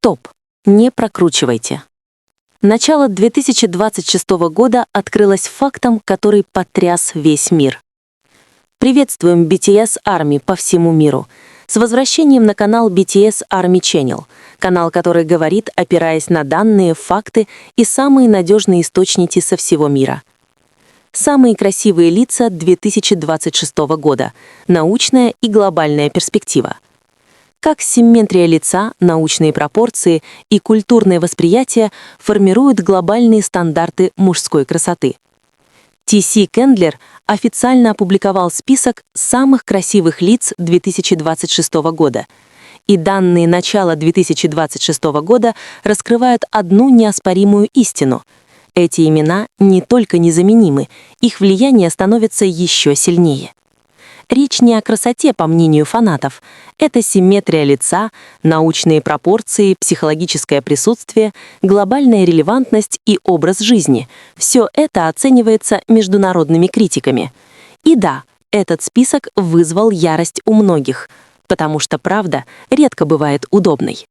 Стоп! Не прокручивайте. Начало 2026 года открылось фактом, который потряс весь мир. Приветствуем BTS Army по всему миру. С возвращением на канал BTS Army Channel. Канал, который говорит, опираясь на данные, факты и самые надежные источники со всего мира. Самые красивые лица 2026 года. Научная и глобальная перспектива. Как симметрия лица, научные пропорции и культурное восприятие формируют глобальные стандарты мужской красоты. T.C. Кендлер официально опубликовал список самых красивых лиц 2026 года, и данные начала 2026 года раскрывают одну неоспоримую истину. Эти имена не только незаменимы, их влияние становится еще сильнее. Речь не о красоте, по мнению фанатов. Это симметрия лица, научные пропорции, психологическое присутствие, глобальная релевантность и образ жизни. Все это оценивается международными критиками. И да, этот список вызвал ярость у многих, потому что правда редко бывает удобной.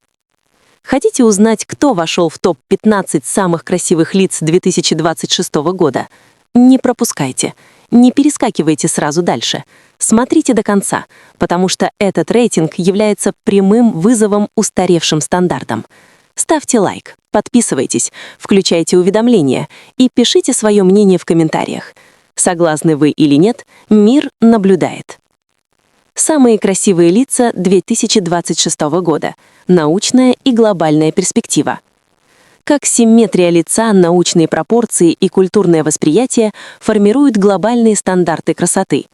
Хотите узнать, кто вошел в топ-15 самых красивых лиц 2026 года? Не пропускайте. Не перескакивайте сразу дальше. Смотрите до конца, потому что этот рейтинг является прямым вызовом устаревшим стандартам. Ставьте лайк, подписывайтесь, включайте уведомления и пишите свое мнение в комментариях. Согласны вы или нет, мир наблюдает. Самые красивые лица 2026 года. Научная и глобальная перспектива. Как симметрия лица, научные пропорции и культурное восприятие формируют глобальные стандарты красоты.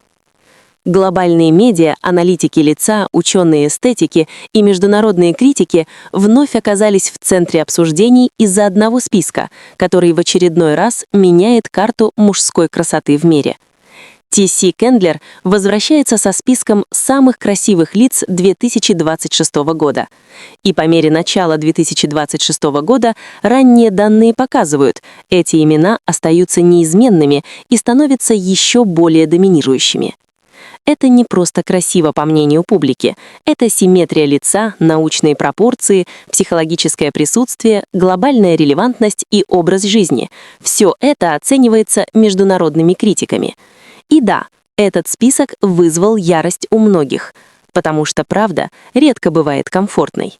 Глобальные медиа, аналитики лица, ученые эстетики и международные критики вновь оказались в центре обсуждений из-за одного списка, который в очередной раз меняет карту мужской красоты в мире. T.C. Кендлер возвращается со списком самых красивых лиц 2026 года. И по мере начала 2026 года ранние данные показывают, эти имена остаются неизменными и становятся еще более доминирующими. Это не просто красиво, по мнению публики. Это симметрия лица, научные пропорции, психологическое присутствие, глобальная релевантность и образ жизни. Все это оценивается международными критиками. И да, этот список вызвал ярость у многих, потому что правда редко бывает комфортной.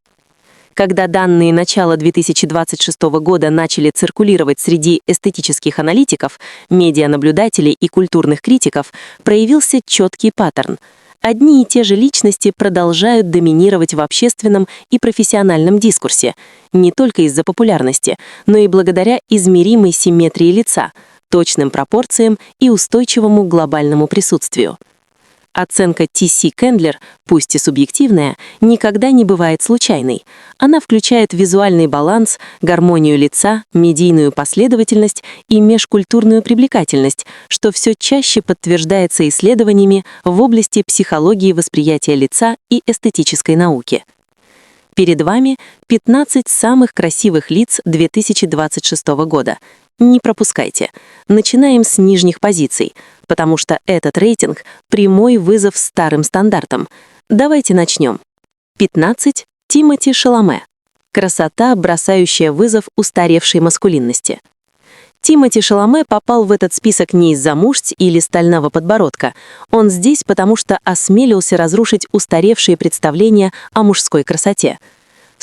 Когда данные начала 2026 года начали циркулировать среди эстетических аналитиков, медианаблюдателей и культурных критиков, проявился четкий паттерн. Одни и те же личности продолжают доминировать в общественном и профессиональном дискурсе, не только из-за популярности, но и благодаря измеримой симметрии лица, точным пропорциям и устойчивому глобальному присутствию. Оценка T.C. Кендлер, пусть и субъективная, никогда не бывает случайной. Она включает визуальный баланс, гармонию лица, медийную последовательность и межкультурную привлекательность, что все чаще подтверждается исследованиями в области психологии восприятия лица и эстетической науки. Перед вами 15 самых красивых лиц 2026 года. Не пропускайте. Начинаем с нижних позиций, потому что этот рейтинг — прямой вызов старым стандартам. Давайте начнем. 15. Тимоти Шаламе. Красота, бросающая вызов устаревшей маскулинности. Тимоти Шаламе попал в этот список не из-за мышц или стального подбородка. Он здесь, потому что осмелился разрушить устаревшие представления о мужской красоте.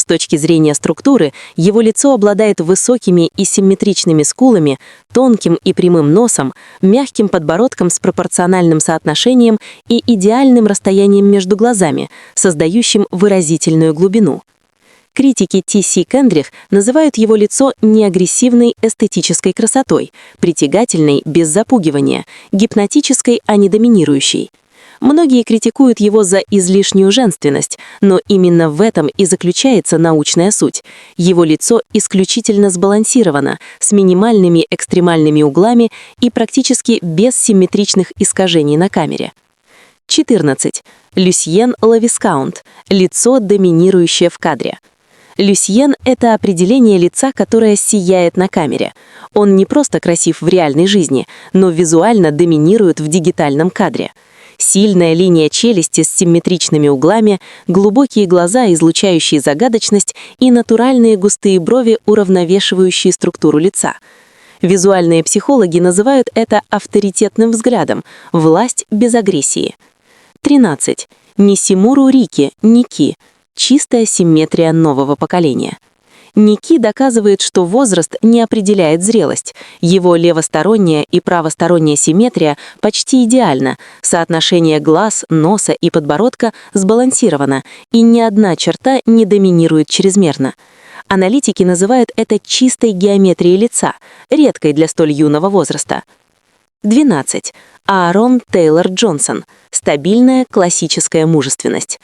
С точки зрения структуры, его лицо обладает высокими и симметричными скулами, тонким и прямым носом, мягким подбородком с пропорциональным соотношением и идеальным расстоянием между глазами, создающим выразительную глубину. Критики T.C. Кендлер называют его лицо неагрессивной эстетической красотой, притягательной без запугивания, гипнотической, а не доминирующей. Многие критикуют его за излишнюю женственность, но именно в этом и заключается научная суть. Его лицо исключительно сбалансировано, с минимальными экстремальными углами и практически без симметричных искажений на камере. 14. Люсьен Лавискаунт. Лицо, доминирующее в кадре. Люсьен — это определение лица, которое сияет на камере. Он не просто красив в реальной жизни, но визуально доминирует в дигитальном кадре. Сильная линия челюсти с симметричными углами, глубокие глаза, излучающие загадочность, и натуральные густые брови, уравновешивающие структуру лица. Визуальные психологи называют это авторитетным взглядом, власть без агрессии. 13. Нисимуру Рики, Ники. Чистая симметрия нового поколения. Ники доказывает, что возраст не определяет зрелость. Его левосторонняя и правосторонняя симметрия почти идеальна, соотношение глаз, носа и подбородка сбалансировано, и ни одна черта не доминирует чрезмерно. Аналитики называют это чистой геометрией лица, редкой для столь юного возраста. 12. Аарон Тейлор Джонсон. Стабильная классическая мужественность.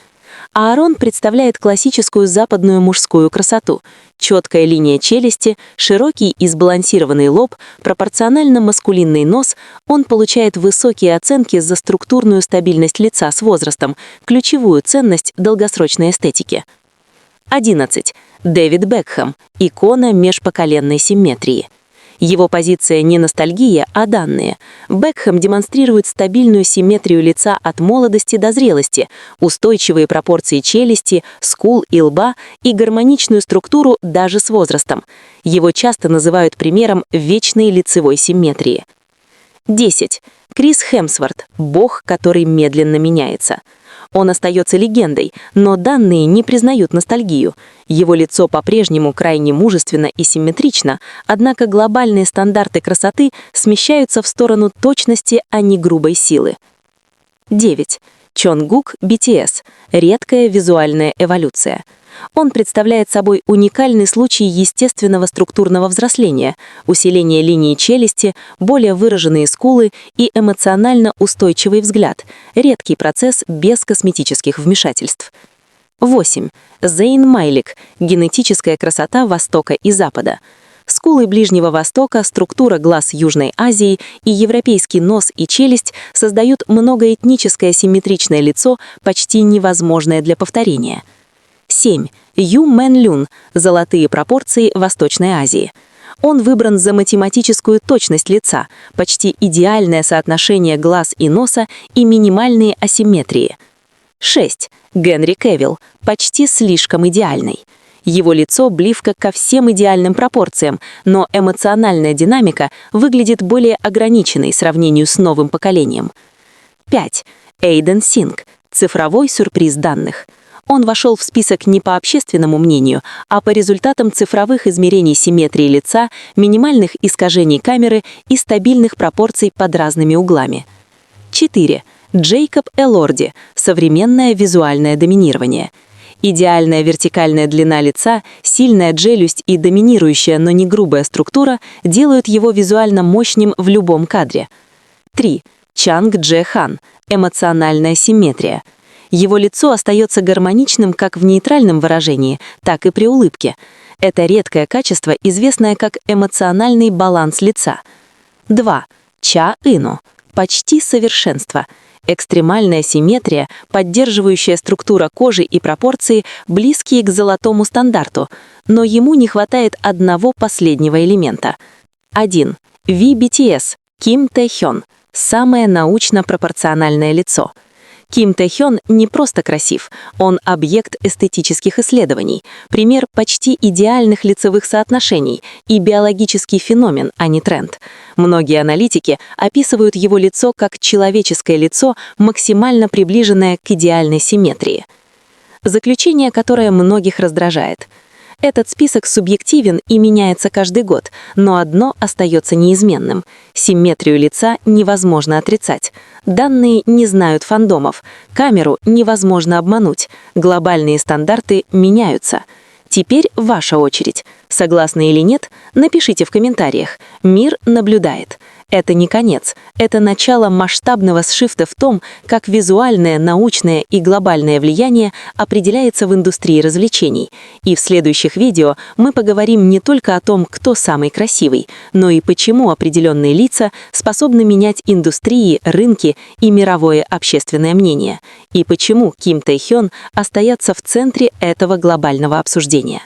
Аарон представляет классическую западную мужскую красоту. Четкая линия челюсти, широкий и сбалансированный лоб, пропорционально маскулинный нос. Он получает высокие оценки за структурную стабильность лица с возрастом, ключевую ценность долгосрочной эстетики. 11. Дэвид Бекхэм. Икона межпоколенной симметрии. Его позиция не ностальгия, а данные. Бекхэм демонстрирует стабильную симметрию лица от молодости до зрелости, устойчивые пропорции челюсти, скул и лба и гармоничную структуру даже с возрастом. Его часто называют примером вечной лицевой симметрии. 10. Крис Хемсворт. Бог, который медленно меняется. Он остается легендой, но данные не признают ностальгию. Его лицо по-прежнему крайне мужественно и симметрично, однако глобальные стандарты красоты смещаются в сторону точности, а не грубой силы. 9. Чонгук BTS. Редкая визуальная эволюция. Он представляет собой уникальный случай естественного структурного взросления, усиление линии челюсти, более выраженные скулы и эмоционально устойчивый взгляд, редкий процесс без косметических вмешательств. 8. Зейн Майлик. Генетическая красота Востока и Запада. Скулы Ближнего Востока, структура глаз Южной Азии и европейский нос и челюсть создают многоэтническое симметричное лицо, почти невозможное для повторения. 7. Ю Мэн Люн. Золотые пропорции Восточной Азии. Он выбран за математическую точность лица, почти идеальное соотношение глаз и носа и минимальные асимметрии. 6. Генри Кевилл. Почти слишком идеальный. Его лицо близко ко всем идеальным пропорциям, но эмоциональная динамика выглядит более ограниченной в сравнении с новым поколением. 5. Эйден Синг. Цифровой сюрприз данных. Он вошел в список не по общественному мнению, а по результатам цифровых измерений симметрии лица, минимальных искажений камеры и стабильных пропорций под разными углами. 4. Джейкоб Элорди. Современное визуальное доминирование. Идеальная вертикальная длина лица, сильная челюсть и доминирующая, но не грубая структура делают его визуально мощным в любом кадре. 3. Чанг Дже Хан. Эмоциональная симметрия. Его лицо остается гармоничным как в нейтральном выражении, так и при улыбке. Это редкое качество, известное как эмоциональный баланс лица. 2. Ча Ину. Почти совершенство. Экстремальная симметрия, поддерживающая структура кожи и пропорции, близкие к золотому стандарту, но ему не хватает одного последнего элемента. 1. VBTS. Ким Тэ Хён. Самое научно-пропорциональное лицо. Ким Тэ Хён не просто красив, он объект эстетических исследований, пример почти идеальных лицевых соотношений и биологический феномен, а не тренд. Многие аналитики описывают его лицо как человеческое лицо, максимально приближенное к идеальной симметрии. Заключение, которое многих раздражает. Этот список субъективен и меняется каждый год, но одно остается неизменным. Симметрию лица невозможно отрицать. Данные не знают фандомов. Камеру невозможно обмануть. Глобальные стандарты меняются. Теперь ваша очередь. Согласны или нет, напишите в комментариях. Мир наблюдает. Это не конец, это начало масштабного сшифта в том, как визуальное, научное и глобальное влияние определяется в индустрии развлечений. И в следующих видео мы поговорим не только о том, кто самый красивый, но и почему определенные лица способны менять индустрии, рынки и мировое общественное мнение, и почему Ким Тэ Хён остается в центре этого глобального обсуждения.